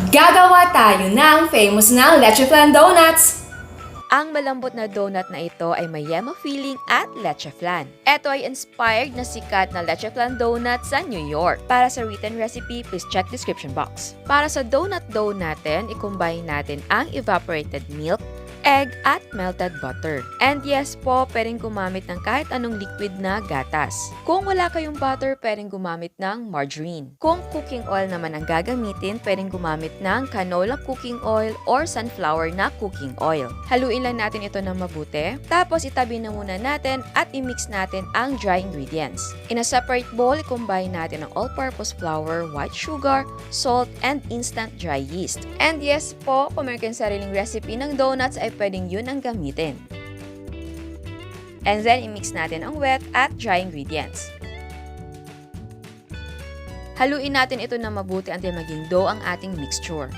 Gagawa tayo ng famous na Leche Flan Donuts! Ang malambot na donut na ito ay may yema filling at leche flan. Ito ay inspired na sikat na leche flan donut sa New York. Para sa written recipe, please check description box. Para sa donut dough natin, i-combine natin ang evaporated milk, egg at melted butter. And yes po, pwedeng gumamit ng kahit anong liquid na gatas. Kung wala kayong butter, pwedeng gumamit ng margarine. Kung cooking oil naman ang gagamitin, pwedeng gumamit ng canola cooking oil or sunflower na cooking oil. Haluin lang natin ito ng mabuti. Tapos itabi na muna natin at i-mix natin ang dry ingredients. In a separate bowl, i-combine natin ang all-purpose flour, white sugar, salt, and instant dry yeast. And yes po, kung meron kayong sariling recipe ng donuts, ay pwedeng yun ang gamitin. And then, i-mix natin ang wet at dry ingredients. Haluin natin ito na mabuti until maging dough ang ating mixture.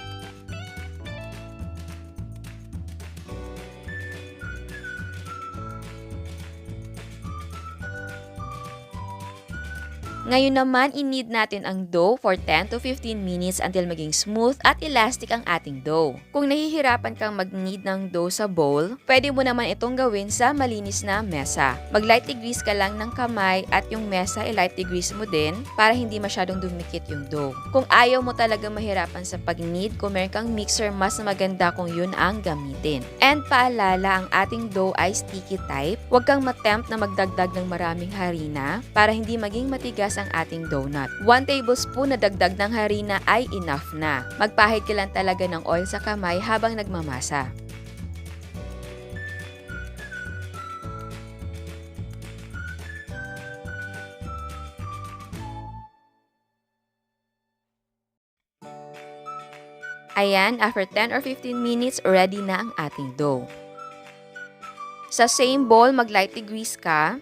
Ngayon naman, i-knead natin ang dough for 10 to 15 minutes until maging smooth at elastic ang ating dough. Kung nahihirapan kang mag-knead ng dough sa bowl, pwede mo naman itong gawin sa malinis na mesa. Mag-lightly grease ka lang ng kamay at yung mesa i-lightly grease mo din para hindi masyadong dumikit yung dough. Kung ayaw mo talaga mahirapan sa pag-knead, kung meron kang mixer, mas maganda kung yun ang gamitin. And paalala, ang ating dough ay sticky type. Huwag kang matempt na magdagdag ng maraming harina para hindi maging matigas ang ating donut. 1 tablespoon na dagdag ng harina ay enough na. Magpahid ka lang talaga ng oil sa kamay habang nagmamasa. Ayan, after 10 or 15 minutes, ready na ang ating dough. Sa same bowl, mag-lightly grease ka.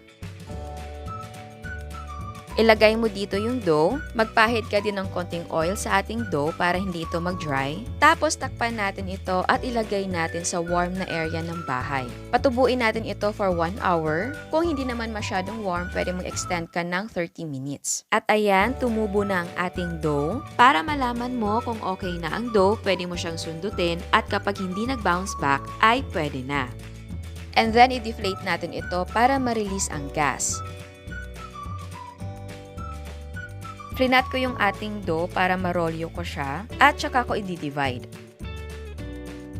Ilagay mo dito yung dough. Magpahid ka din ng konting oil sa ating dough para hindi ito mag-dry. Tapos takpan natin ito at ilagay natin sa warm na area ng bahay. Patubuin natin ito for 1 hour. Kung hindi naman masyadong warm, pwede mong extend ka ng 30 minutes. At ayan, tumubo na ang ating dough. Para malaman mo kung okay na ang dough, pwede mo siyang sundutin at kapag hindi nag-bounce back, ay pwede na. And then, i-deflate natin ito para ma-release ang gas. Frinat ko yung ating dough para marolyo ko siya at saka ko i-divide.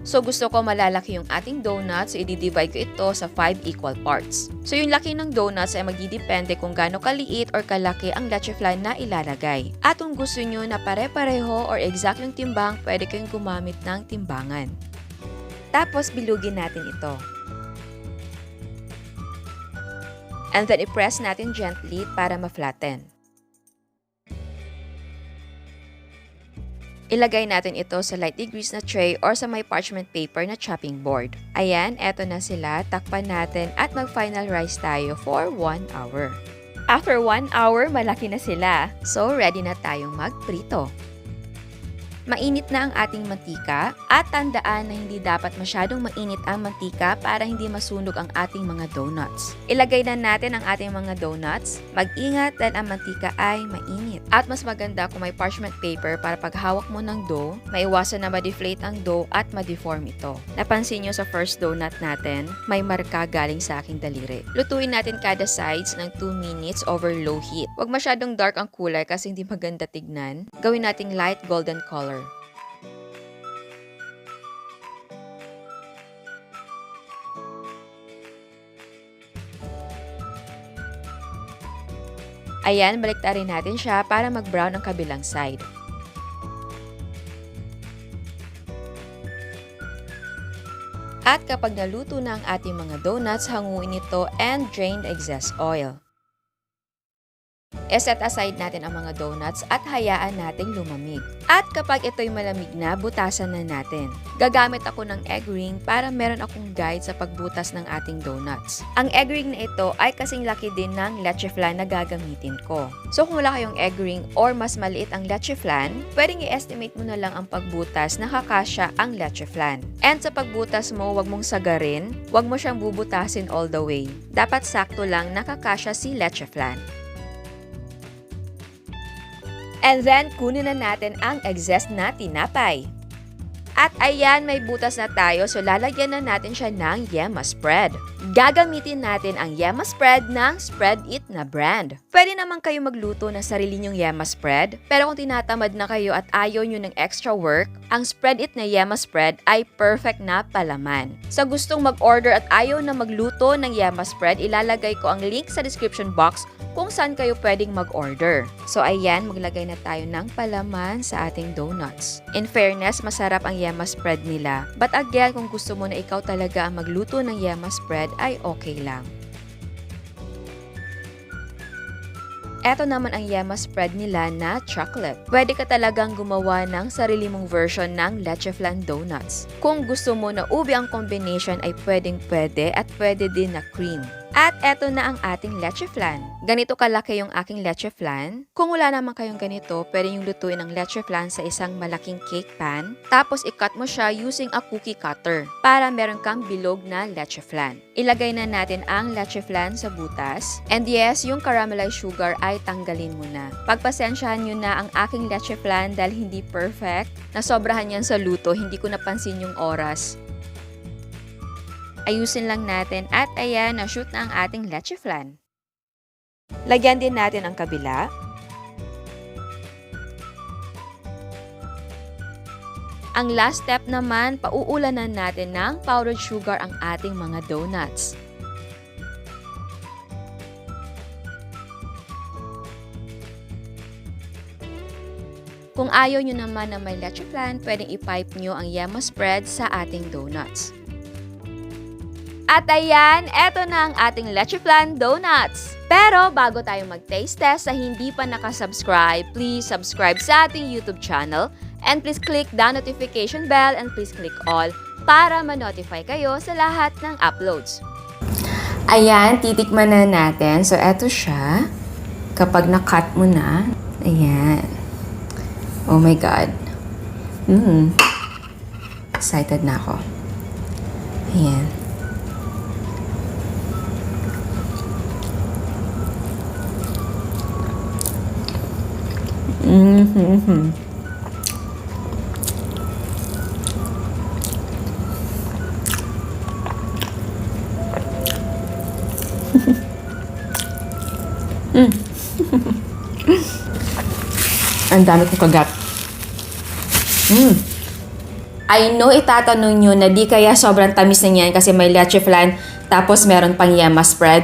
So gusto ko malalaki yung ating donuts, so i-divide ko ito sa 5 equal parts. So yung laki ng donuts ay magdidepende kung gaano kaliit or kalaki ang leche flan na ilalagay. At kung gusto nyo na pare-pareho or exact yung timbang, pwede kayong gumamit ng timbangan. Tapos bilugin natin ito. And then i-press natin gently para ma-flatten. Ilagay natin ito sa lightly greased na tray or sa may parchment paper na chopping board. Ayan, eto na sila. Takpan natin at mag-final rise tayo for 1 hour. After 1 hour, malaki na sila. So, ready na tayong magprito. Mainit na ang ating mantika at tandaan na hindi dapat masyadong mainit ang mantika para hindi masunog ang ating mga donuts. Ilagay na natin ang ating mga donuts. Mag-ingat dahil ang mantika ay mainit. At mas maganda kung may parchment paper para pag hawak mo ng dough, maiwasan na ma-deflate ang dough at ma-deform ito. Napansin nyo sa first donut natin, may marka galing sa aking daliri. Lutuin natin kada sides ng 2 minutes over low heat. Huwag masyadong dark ang kulay kasi hindi maganda tignan. Gawin nating light golden color. Ayan, baliktarin natin siya para mag-brown ang kabilang side. At kapag naluto na ang ating mga donuts, hanguin ito and drain the excess oil. I-set aside natin ang mga donuts at hayaan nating lumamig. At kapag ito'y malamig na, butasan na natin. Gagamit ako ng egg ring para meron akong guide sa pagbutas ng ating donuts. Ang egg ring na ito ay kasing laki din ng leche flan na gagamitin ko. So kung wala kayong egg ring or mas maliit ang leche flan, pwedeng i-estimate mo na lang ang pagbutas na kakasya ang leche flan. And sa pagbutas mo, wag mong sagarin, wag mo siyang bubutasin all the way. Dapat sakto lang nakakasya si leche flan. And then, kunin na natin ang excess na tinapay. At ayan, may butas na tayo, so lalagyan na natin siya ng Yema Spread. Gagamitin natin ang Yema Spread ng Spread-iT na brand. Pwede naman kayo magluto ng sarili nyong Yema Spread, pero kung tinatamad na kayo at ayaw nyo ng extra work, ang Spread-iT na Yema Spread ay perfect na palaman. Sa gustong mag-order at ayaw na magluto ng Yema Spread, ilalagay ko ang link sa description box kung saan kayo pwedeng mag-order. So ayan, maglagay na tayo ng palaman sa ating donuts. In fairness, masarap ang Yema Spread nila. But again, kung gusto mo na ikaw talaga ang magluto ng Yema Spread, ay okay lang. Eto naman ang Yema Spread nila na chocolate. Pwede ka talagang gumawa ng sarili mong version ng Leche Flan donuts. Kung gusto mo na ube ang combination ay pwedeng-pwede at pwede din na cream. At eto na ang ating Leche Flan. Ganito kalaki yung aking Leche Flan. Kung wala naman kayong ganito, pwede yung lutuin ang Leche Flan sa isang malaking cake pan. Tapos i-cut mo siya using a cookie cutter para meron kang bilog na Leche Flan. Ilagay na natin ang Leche Flan sa butas. And yes, yung caramelized sugar ay tanggalin mo na. Pagpasensyahan nyo na ang aking Leche Flan dahil hindi perfect. Nasobrahan yan sa luto, hindi ko napansin yung oras. Ayusin lang natin at ayan, na-shoot na ang ating Leche Flan. Lagyan din natin ang kabila. Ang last step naman, pauulanan natin ng powdered sugar ang ating mga donuts. Kung ayaw nyo naman na may Leche Flan, pwedeng i-pipe nyo ang Yema Spread sa ating donuts. At ayan, eto na ang ating Leche Flan Donuts! Pero bago tayo mag-taste test sa hindi pa nakasubscribe, please subscribe sa ating YouTube channel and please click the notification bell and please click all para ma-notify kayo sa lahat ng uploads. Ayan, titikman na natin. So, eto siya. Kapag na-cut mo na, ayan. Oh my God. Excited na ako. Ayan. Ang dami kong kagat. I know itatanong nyo na di kaya sobrang tamis na niyan kasi may Leche Flan tapos meron pang Yema Spread.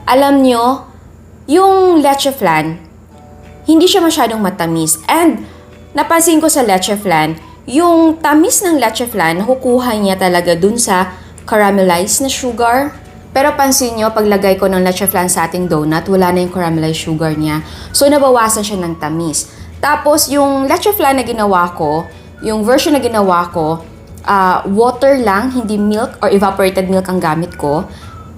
Alam nyo, yung Leche Flan, hindi siya masyadong matamis. And napansin ko sa Leche Flan, yung tamis ng Leche Flan, nakukuha niya talaga dun sa caramelized na sugar. Pero pansin nyo, paglagay ko ng Leche Flan sa ating donut, wala na yung caramelized sugar niya. So, nabawasan siya ng tamis. Tapos, yung Leche Flan na ginawa ko, yung version na ginawa ko, water lang, hindi milk or evaporated milk ang gamit ko.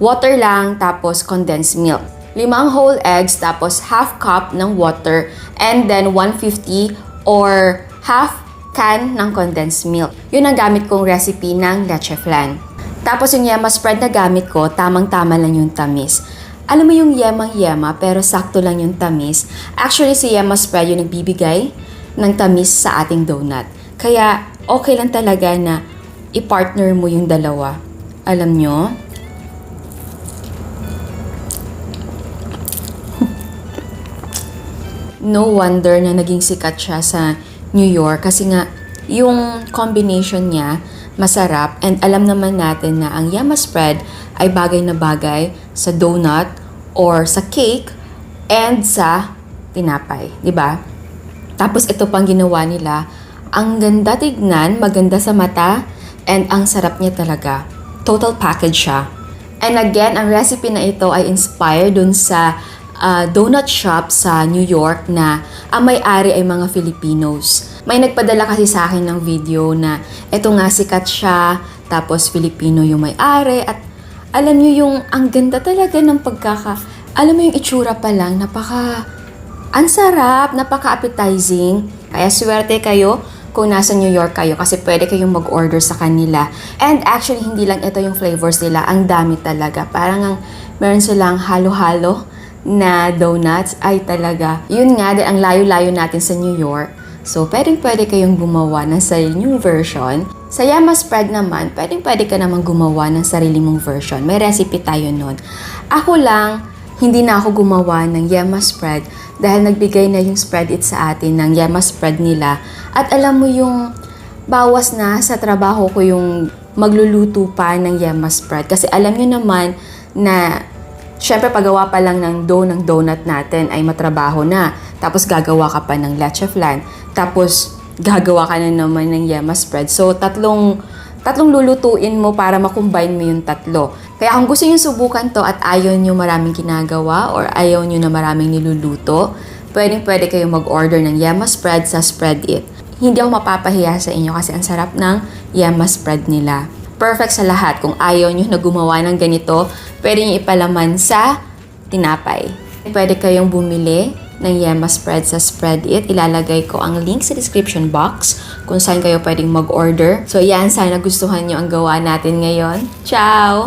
Water lang, tapos condensed milk. 5 whole eggs, tapos half cup ng water, and then 150 or half can ng condensed milk. Yun ang gamit kong recipe ng Leche Flan. Tapos yung Yema Spread na gamit ko, tamang-tama lang yung tamis. Alam mo yung yemang-yema, pero sakto lang yung tamis. Actually, si Yema Spread yung nagbibigay ng tamis sa ating donut. Kaya, okay lang talaga na i-partner mo yung dalawa. Alam nyo? No wonder na naging sikat siya sa New York kasi nga yung combination niya masarap and alam naman natin na ang Yema Spread ay bagay na bagay sa donut or sa cake and sa tinapay, di ba? Tapos ito pang ginawa nila, ang ganda tignan, maganda sa mata and ang sarap niya talaga. Total package siya. And again, ang recipe na ito ay inspired dun sa donut shop sa New York na ang may-ari ay mga Filipinos. May nagpadala kasi sa akin ng video na eto nga sikat siya, tapos Filipino yung may-ari at alam niyo yung ang ganda talaga ng alam mo yung itsura pa lang, ang sarap, napaka-appetizing. Kaya swerte kayo kung nasa New York kayo kasi pwede kayong mag-order sa kanila. And actually, hindi lang ito yung flavors nila, ang dami talaga. Parang meron silang halo-halo na donuts ay talaga, yun nga, dahil ang layo-layo natin sa New York. So, pwede kayong gumawa ng sarili nyong version. Sa Yema Spread naman, pwede ka naman gumawa ng sarili mong version. May recipe tayo nun. Ako lang, hindi na ako gumawa ng Yema Spread dahil nagbigay na yung Spread-It sa atin ng Yema Spread nila. At alam mo yung bawas na sa trabaho ko yung magluluto pa ng Yema Spread. Kasi alam nyo naman na syempre, paggawa pa lang ng donut natin ay matrabaho na. Tapos, gagawa ka pa ng Leche Flan. Tapos, gagawa ka na naman ng Yema Spread. So, tatlong lulutuin mo para makombine mo yung tatlo. Kaya kung gusto nyo subukan to at ayaw nyo maraming ginagawa or ayaw nyo na maraming niluluto, pwede kayong mag-order ng Yema Spread sa Spread-It. Hindi ako mapapahiya sa inyo kasi ang sarap ng Yema Spread nila. Perfect sa lahat. Kung ayaw nyo na gumawa ng ganito, pwede nyo ipalaman sa tinapay. Pwede kayong bumili ng Yema Spread sa Spread-It. Ilalagay ko ang link sa description box kung saan kayo pwedeng mag-order. So yan, sana gustuhan nyo ang gawa natin ngayon. Ciao!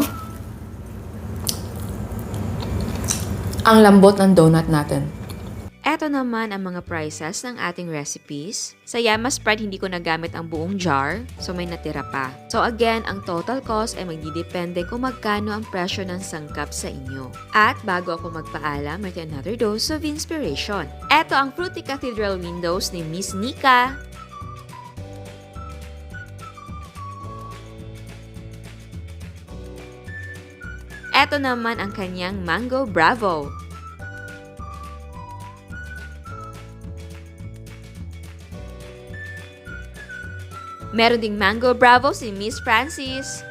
Ang lambot ng donut natin. Eto naman ang mga prices ng ating recipes. Sa Yema Spread, hindi ko nagamit ang buong jar, so may natira pa. So again, ang total cost ay magdidepende kung magkano ang presyo ng sangkap sa inyo. At bago ako magpaalam, may another dose of inspiration. Eto ang Fruity Cathedral Windows ni Miss Nika. Eto naman ang kanyang Mango Bravo. Meron ding Mango Bravo si Miss Francis.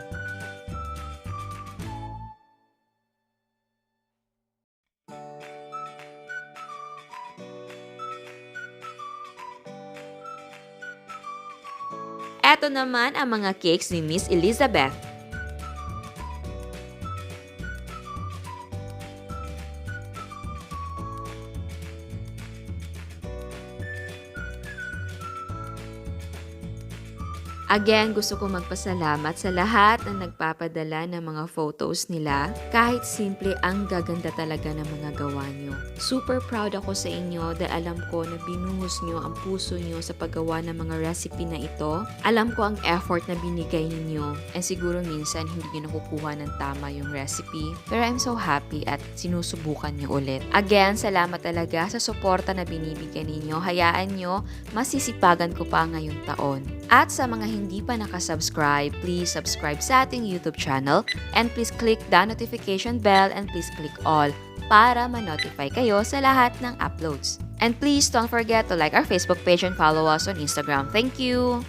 Eto naman ang mga cakes ni Miss Elizabeth. Again, gusto ko magpasalamat sa lahat na nagpapadala ng mga photos nila. Kahit simple, ang gaganda talaga ng mga gawa nyo. Super proud ako sa inyo dahil alam ko na binuhos nyo ang puso nyo sa paggawa ng mga recipe na ito. Alam ko ang effort na binigay ninyo. And siguro minsan hindi nyo nakukuha ng tama yung recipe. Pero I'm so happy at sinusubukan nyo ulit. Again, salamat talaga sa suporta na binibigyan ninyo. Hayaan nyo, masisipagan ko pa ngayong taon. At sa mga hindi pa nakasubscribe, please subscribe sa ating YouTube channel and please click the notification bell and please click all para ma-notify kayo sa lahat ng uploads. And please don't forget to like our Facebook page and follow us on Instagram. Thank you!